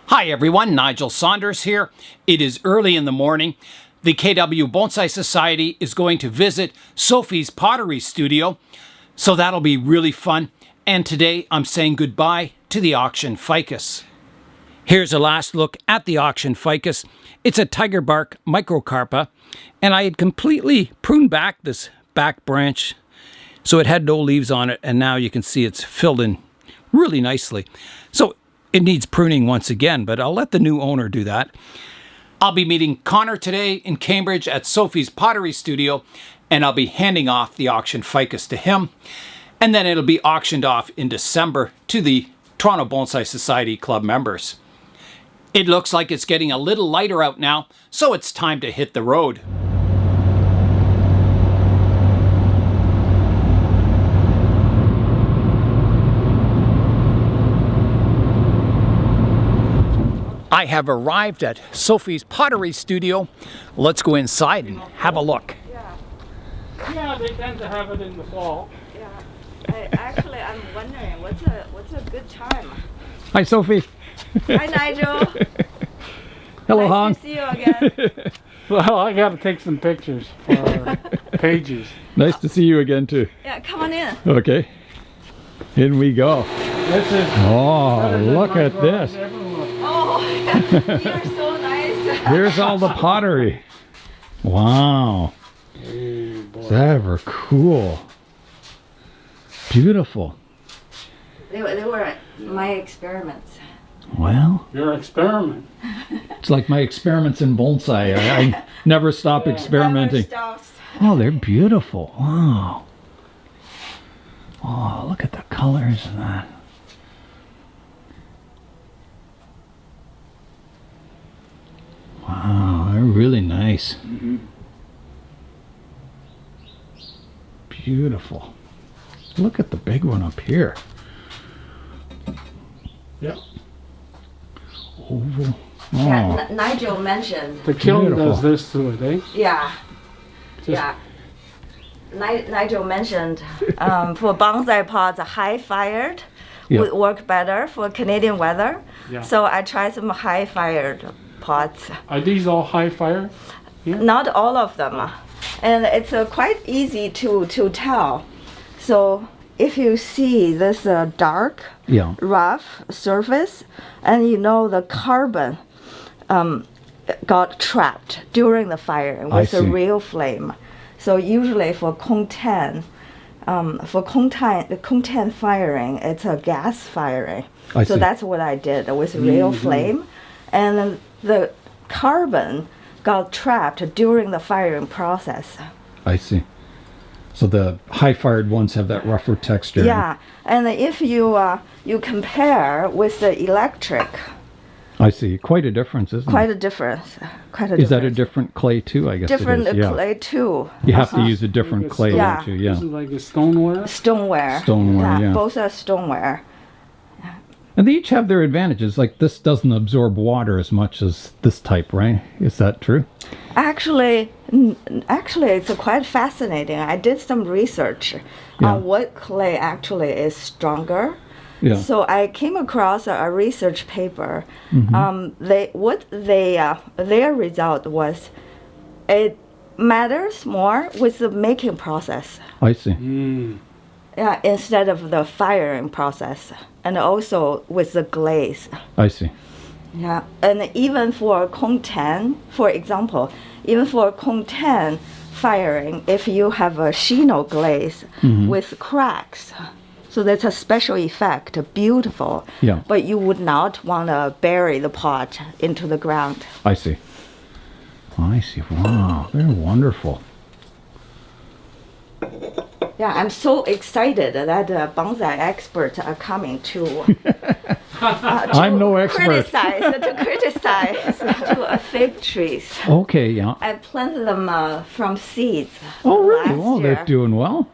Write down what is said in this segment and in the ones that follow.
Hi everyone, Nigel Saunders here. It is early in the morning. The KW Bonsai Society is going to visit Sophie's Pottery studio, so that'll be really fun. And today I'm saying goodbye to the auction ficus. Here's a last look at the auction ficus. It's a tiger bark microcarpa, and I had completely pruned back this back branch so it had no leaves on it, and now you can see it's filled in really nicely. So it needs pruning once again, but I'll let the new owner do that. I'll be meeting Connor today in Cambridge at Sophie's Pottery studio, and I'll be handing off the auction ficus to him. And then it'll be auctioned off in December to the Toronto Bonsai Society Club members. It looks like it's getting a little lighter out now, so it's time to hit the road. I have arrived at Sophie's Pottery studio. Let's go inside and have a look. Yeah, they tend to have it in the fall. Yeah. I'm wondering what's a good time. Hi, Sophie. Hi, Nigel. Hello, nice Hong. to see you again. Well, I got to take some pictures for our pages. Nice to see you again, too. Yeah, come on in. Okay. In we go. This is Oh, look at this. Oh, you're so nice. Here's all the pottery. Wow. Is that ever cool? Beautiful. They were my experiments. Well, your experiment. it's like my experiments in bonsai. I never stop experimenting. Oh, they're beautiful. Wow. Oh, look at the colors of that. Wow, they're really nice. Mm-hmm. Beautiful. Look at the big one up here. Yeah. Oval. Oh, Yeah, Nigel mentioned. The kiln Beautiful. does this to it, eh? Yeah. Yeah. Nigel mentioned for bonsai pots, high-fired would work better for Canadian weather. Yeah. So I tried some high-fired pots. Are these all high fire? Not all of them. And it's quite easy to tell. So if you see this dark, yeah. rough surface, and you know the carbon got trapped during the firing with a real flame. So usually for Kong-10, Kong-10 firing, it's a gas firing. So that's what I did with real flame. And the carbon got trapped during the firing process. I see. So the high-fired ones have that rougher texture. Yeah, and if you compare with the electric, I see. Quite a difference, isn't quite it? a difference. Is that a different clay too? I guess different it is. Yeah. clay too. You have to use a different Like a clay, stone. don't you? Yeah. This is like a stoneware. Stoneware. Stoneware, yeah. Both are stoneware. And they each have their advantages. Like this doesn't absorb water as much as this type, right? Is that true? Actually, it's quite fascinating. I did some research on what clay actually is stronger. Yeah. So I came across a research paper. Their result was it matters more with the making process. I see. Yeah, instead of the firing process, and also with the glaze. I see. Yeah, and even for Kong-10, for example, even for Kong-10 firing, if you have a Shino glaze with cracks, so that's a special effect, beautiful. Yeah. But you would not want to bury the pot into the ground. I see. I see. Wow, they're wonderful. Yeah, I'm so excited that bonsai experts are coming to. I'm no expert. To criticize fig trees. Okay, yeah. I planted them from seeds. Oh, really? last Oh, year. they're doing well.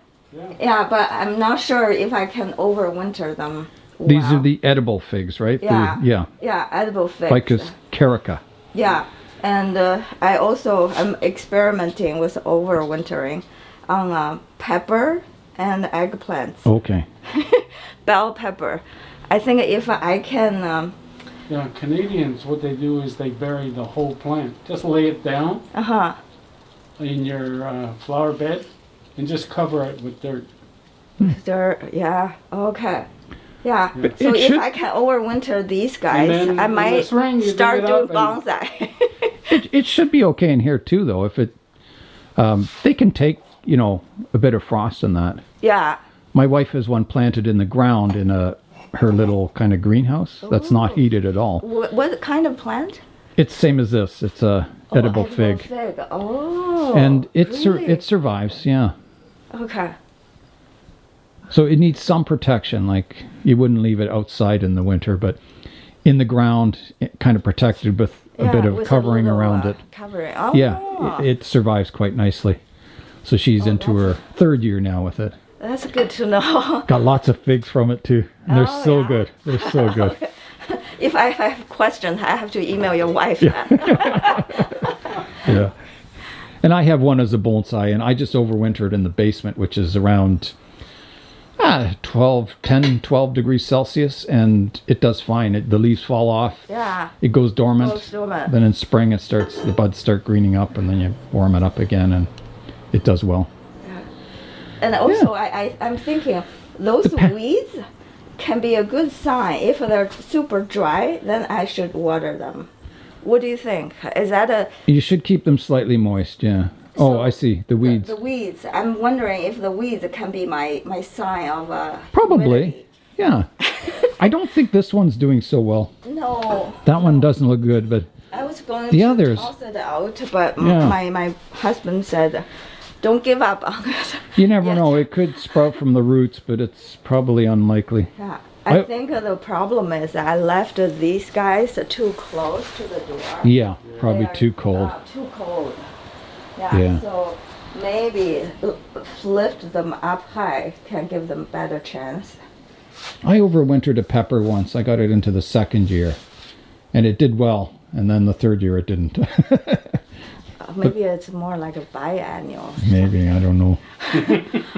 Yeah, but I'm not sure if I can overwinter them. These well. are the edible figs, right? Yeah. Yeah. Yeah, edible figs. Ficus carica. Yeah, and I also am experimenting with overwintering on pepper and eggplants. Okay. Bell pepper. I think if I can Yeah, Canadians, what they do is they bury the whole plant. Just lay it down Uh-huh. in your flower bed and just cover it with dirt. Dirt, yeah, okay. Yeah, But so it if should- I can overwinter these guys, then I in the might spring, you dig start it doing up and- bonsai. It should be okay in here too, though. If it, they can take, you know, a bit of frost in that. Yeah, My wife has one planted in the ground in her little kind of greenhouse that's not Oh. heated at all. what kind of plant? It's same as this. It's a edible fig, Oh, and really? it survives. Yeah. Okay. So it needs some protection. Like you wouldn't leave it outside in the winter, but in the ground, kind of protected with a bit of with a covering little, around it. Covering. Oh. Yeah, it survives quite nicely. So she's into her third year now with it. That's good to know. Got lots of figs from it too. And they're Oh, so yeah. good. They're so good. If I have questions, I have to email your wife. Yeah. And I have one as a bonsai, and I just overwintered in the basement, which is around 10, 12 degrees Celsius, and it does fine. The leaves fall off. Yeah. It goes dormant. Goes dormant. Then in spring the buds start greening up, and then you warm it up again, and it does well. And also, I'm thinking those weeds can be a good sign. If they're super dry, then I should water them. What do you think? Is that a You should keep them slightly moist, yeah. So I see. The weeds. the weeds? I'm wondering if the weeds can be my sign of Probably. humidity. Yeah. I don't think this one's doing so well. No, That one doesn't look good, but I was going The to others. toss it out, but Yeah. my husband said, "Don't give up on it." you never Yes. know. It could sprout from the roots, but it's probably unlikely. Yeah. I I- think the problem is I left these guys too close to the door. Yeah, probably They are, too cold. Too cold. Yeah, Yeah. so maybe lift them up high can give them better chance. I overwintered a pepper once. I got it into the second year, and it did well. And then the third year it didn't. Maybe it's more like a biannual. Maybe, I don't know.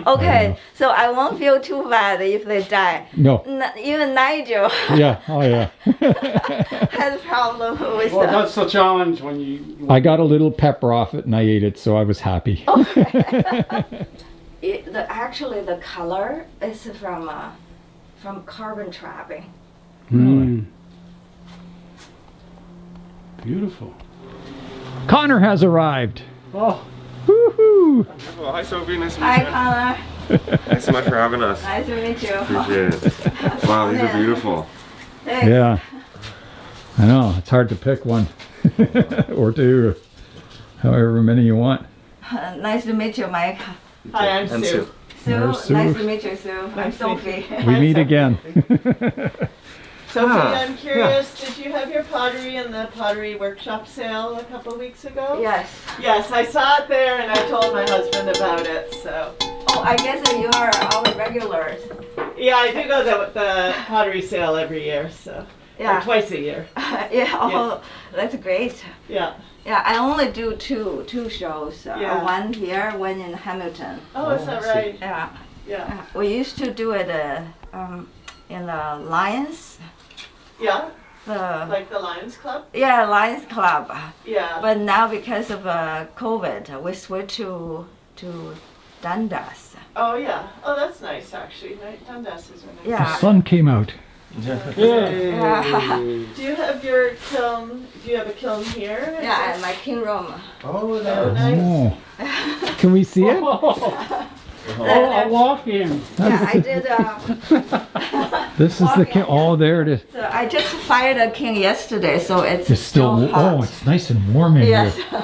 Okay, so I won't feel too bad if they die. No. Even Nigel Yeah, oh yeah. had problem with Well, the that's the challenge when you. I got a little pepper off it and I ate it, so I was happy. actually the color is from carbon trapping. Mm. Beautiful. Connor has arrived. Oh, Woohoo! Well, hi Sophie, nice to meet Hi, you. Connor. Thanks so much for having us. Nice to meet you. Appreciate it. Wow, these are beautiful. Thanks. Yeah. I know, it's hard to pick one. Or two, however many you want. Nice to meet you, Mike. Hi, I'm And Sue. Sue, There's Sue. nice to meet you, Sue. I'm Nice to meet Sophie. We meet again. Sophie, Ah, I'm curious, did you have your pottery in the pottery workshop sale a couple weeks ago? Yes. Yes, I saw it there and I told my husband about it, so. Oh, I guess that you are our regulars. Yeah, I do go to the pottery sale every year, so. Or Yeah. twice a year. Yeah. Oh, that's great. Yeah. Yeah, I only do two shows. Yeah. One here, one in Hamilton. Oh, is that right? Yeah. Yeah. We used to do it in the Lions. Yeah, The like the Lions Club? Lions Club. Yeah. But now because of COVID, we switched to Dundas. Oh, yeah. Oh, that's nice, actually. Dundas is really nice. The Yeah. sun came out. Yeah. Do you have your kiln, do you have a kiln here? Yeah, and my king room. Oh, Oh, nice. Oh. Can we see it? oh, a walk-in. Yeah, I did. This is the king. Oh, there it is. So I just fired a king yesterday, so it's It's still, hot. oh, it's nice and warm in Yes. here.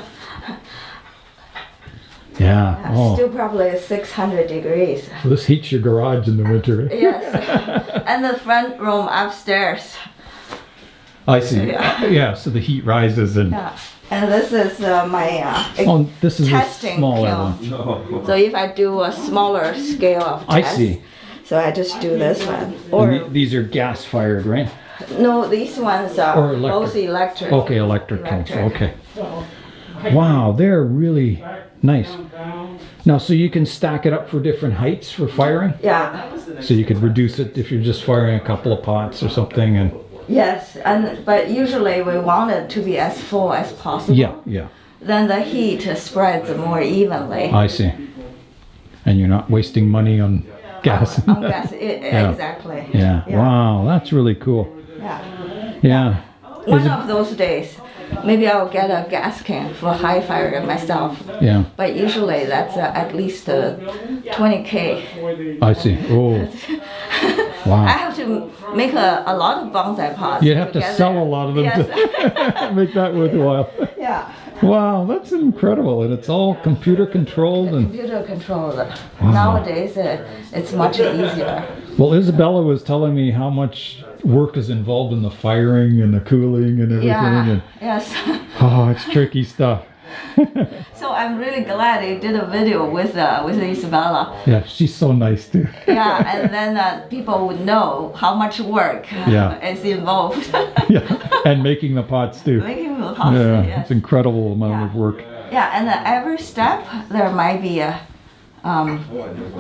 Yeah. Oh, Still probably 600 degrees. so this heats your garage in the winter. Yes. And the front room upstairs. I see. Yeah, so the heat rises and. Yeah. And this is my Oh, this is a testing smaller kiln. one. no. So if I do a smaller scale of I test, see. so I just do this one. And Or these are gas fired, right? no, these ones are Or electric. both electric. Okay, electric kilns. Electric. Okay. Wow, they're really nice. Now, so you can stack it up for different heights for firing? Yeah. So you could reduce it if you're just firing a couple of pots or something and Yes, but usually we want it to be as full as possible. Yeah, yeah. Then the heat spreads more evenly. I see. And you're not wasting money on gas. On gas, exactly. Yeah. Wow, that's really cool. Yeah. Yeah. One of those days, maybe I'll get a gas can for high fire myself. Yeah. But usually that's at least 20K. I see. Oh. I Wow. have to make a lot of bonsai pots. You have to get sell there. a lot of them Yes. to make that worthwhile. Yeah. Wow, that's incredible. And it's all computer controlled. And Computer controlled. Nowadays, it's much easier. well, Isabella was telling me how much work is involved in the firing and the cooling and everything. Yeah. And Yes. oh, it's tricky stuff. So I'm really glad you did a video with Isabella. Yeah, she's so nice too. Yeah, and then people would know how much work Yeah. is involved. Yeah, and making the pots too. Making the pots. Yeah, Yes. it's incredible amount of Yeah. work. Yeah, and every step there might be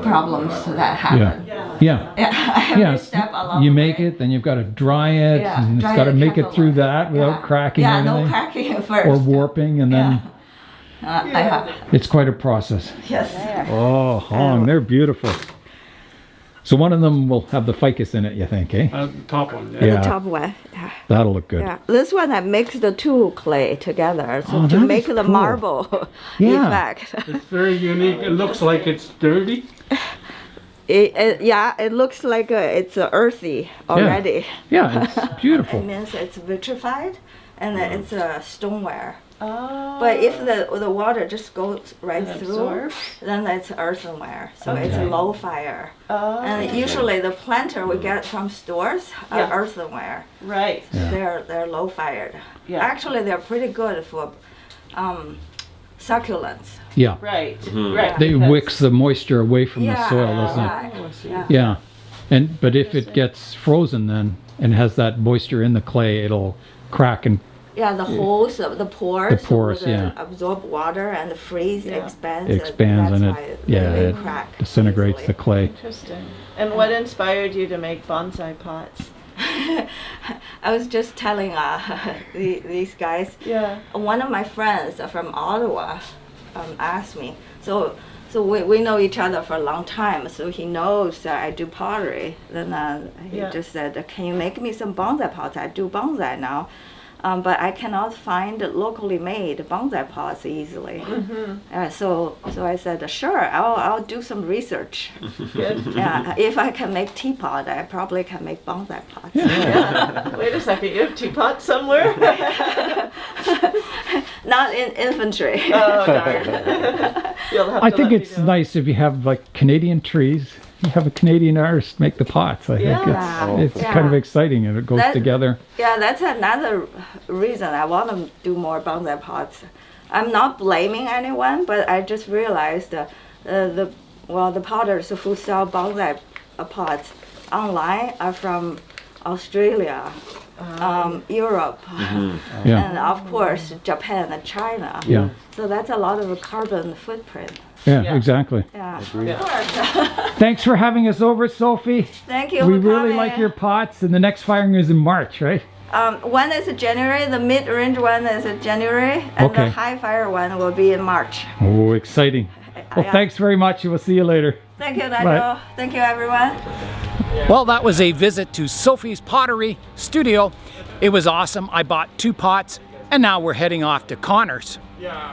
problems that happen. Yeah, yeah. Yeah, every Yeah, step along you the make way. it, then you've got to dry it, Yeah, and it's dry got to it make it through carefully. that without Yeah. cracking Yeah, or no anything, cracking at first. or warping, and then I have. it's quite a process. Yes. Oh, Hong, they're beautiful. So one of them will have the ficus in it, you think, eh? The top one. Yeah. The top one. Yeah. That'll look good. Yeah. This one I mixed the two clay together so Oh, to that make is the cool. marble Yeah. effect. It's very unique. It looks like it's dirty. It looks like it's earthy already. Yeah, it's beautiful. It means it's vitrified and it's stoneware. Oh. But if the water just goes right And through, absorbs? then it's earthenware. So Okay. it's low fire. Oh. And usually the planter we get from stores are Yeah. earthenware. Right. Yeah. They're low fired. Yeah. Actually, they're pretty good for succulents. Yeah, Right. Right. they because- wicks the moisture away from the soil, doesn't it? right. Oh, I see. Yeah. Yeah, but if it gets frozen then and has that moisture in the clay, it'll crack and Yeah, the holes, the pores, pores, would, yeah. absorb water and freeze, Yeah. expands. expands that's and why it they crack disintegrates easily. the clay. Interesting. And what inspired you to make bonsai pots? I was just telling these guys. Yeah. One of my friends from Ottawa asked me. So we know each other for a long time. So he knows that I do pottery. Then he Yeah. just said, "Can you make me some bonsai pots? I do bonsai now." But I cannot find locally made bonsai pots easily. So I said, sure, I'll do some research. Good. Yeah, if I can make teapot, I probably can make bonsai pots. Yeah. Wait a second. You have teapots somewhere? Not in infantry. Oh darn. You'll have I to think let me it's know. nice if you have like Canadian trees. You have a Canadian artist make the pots. I think Yeah. it's kind of Yeah. exciting and it goes That- together. Yeah, that's another reason I want to do more bonsai pots. I'm not blaming anyone, but I just realized the potters who sell bonsai pots online are from Australia, Europe, Yeah, and of course Japan and China. yeah, So that's a lot of carbon footprint. yeah, Yeah. exactly. Yeah. Yeah. Thanks for having us over, Sophie. Thank you. We for really coming. like your pots, and the next firing is in March, right? One is January, the mid-range one is January, and Okay. the high fire one will be in March. Oh, exciting. Well, Yeah. thanks very much. We'll see you later. Thank you, Nigel. Thank you, everyone. Well, that was a visit to Sophie's Pottery studio. It was awesome. I bought 2 pots, and now we're heading off to Connor's. Yeah.